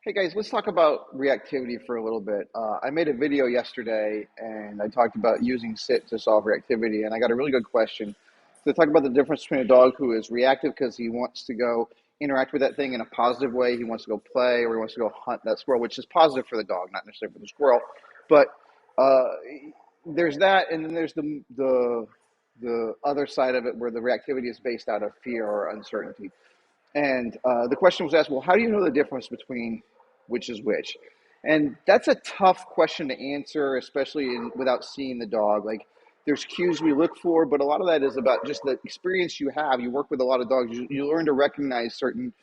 Hey guys, let's talk about reactivity for a little bit. I made a video yesterday and I talked about using sit to solve reactivity, and I got a really good question. So, talk about the difference between a dog who is reactive because he wants to go interact with that thing in a positive way. He wants to go play or he wants to go hunt that squirrel, which is positive for the dog, not necessarily for the squirrel. But uh, there's that, and then there's the other side of it where the reactivity is based out of fear or uncertainty. And the question was asked, well, how do you know the difference between which is which? And that's a tough question to answer, especially without seeing the dog. Like, there's cues we look for, but a lot of that is about just the experience you have. You work with a lot of dogs. You learn to recognize certain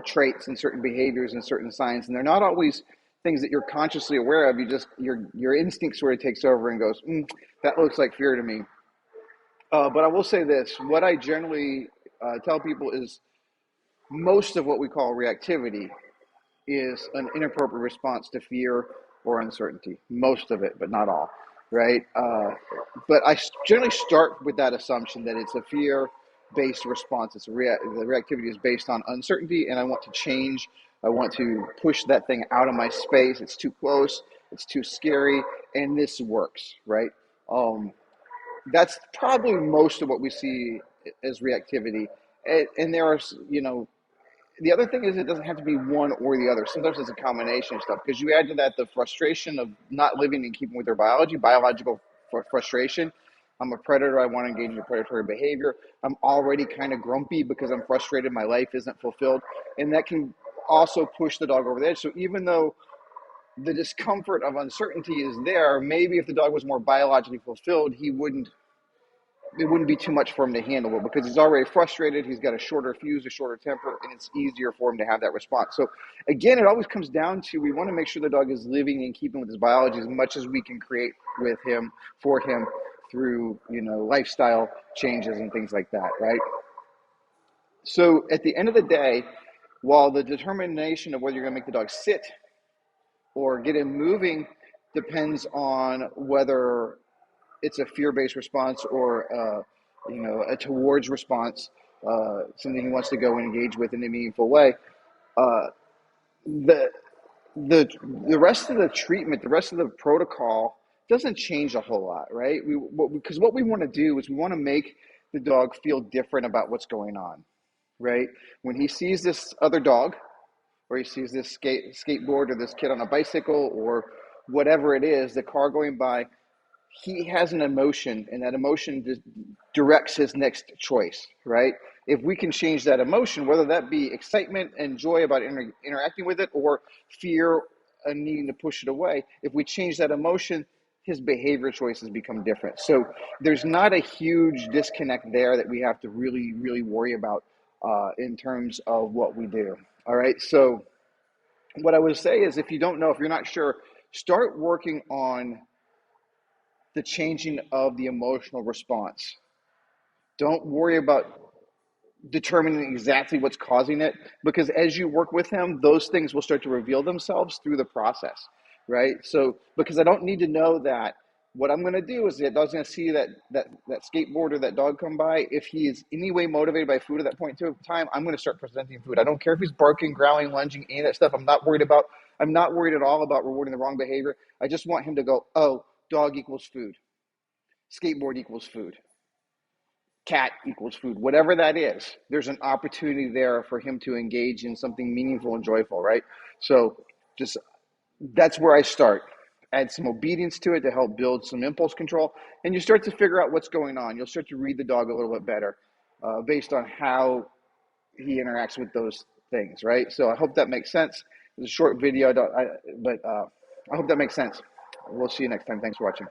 traits and certain behaviors and certain signs, and they're not always things that you're consciously aware of. You just your instinct sort of takes over and goes, that looks like fear to me. But I will say this: what I generally tell people is most of what we call reactivity is an inappropriate response to fear or uncertainty. Most of it, but not all, right? But I generally start with that assumption that it's a fear-based response. The reactivity is based on uncertainty, and I want to change. I want to push that thing out of my space. It's too close. It's too scary, and this works, right? Um, that's probably most of what we see as reactivity. And there are, the other thing is it doesn't have to be one or the other. Sometimes it's a combination of stuff because you add to that the frustration of not living and keeping with their biological frustration. I'm a predator. I want to engage in predatory behavior. I'm already kind of grumpy because I'm frustrated. My life isn't fulfilled. And that can also push the dog over the edge. So even though the discomfort of uncertainty is there, maybe if the dog was more biologically fulfilled, it wouldn't be too much for him to handle, but because he's already frustrated, he's got a shorter fuse, a shorter temper, and it's easier for him to have that response. So again, it always comes down to we want to make sure the dog is living and keeping with his biology as much as we can create with him, for him, through lifestyle changes and things like that, right? So at the end of the day, while the determination of whether you're going to make the dog sit or get him moving depends on whether it's a fear-based response or a towards response, something he wants to go and engage with in a meaningful way. Uh, the the rest of the treatment, the rest of the protocol doesn't change a whole lot, right? Because what we want to do is we want to make the dog feel different about what's going on, right? When he sees this other dog, or he sees this skateboard or this kid on a bicycle or whatever it is, the car going by, he has an emotion, and that emotion directs his next choice, right? If we can change that emotion, whether that be excitement and joy about interacting with it or fear and needing to push it away, if we change that emotion, his behavior choices become different. So there's not a huge disconnect there that we have to really, really worry about in terms of what we do. All right. So what I would say is if you don't know, if you're not sure, start working on the changing of the emotional response. Don't worry about determining exactly what's causing it, because as you work with him, those things will start to reveal themselves through the process, right? So, because I don't need to know that, what I'm going to do is that dog's going to see that skateboard or that dog come by. If he is any way motivated by food at that point in time, I'm going to start presenting food. I don't care if he's barking, growling, lunging, any of that stuff. I'm not worried at all about rewarding the wrong behavior. I just want him to go, oh, dog equals food, skateboard equals food, cat equals food, whatever that is. There's an opportunity there for him to engage in something meaningful and joyful, right? So just that's where I start. Add some obedience to it to help build some impulse control, and you start to figure out what's going on. You'll start to read the dog a little bit better based on how he interacts with those things, right? So I hope that makes sense. It's a short video, but I hope that makes sense. We'll see you next time. Thanks for watching.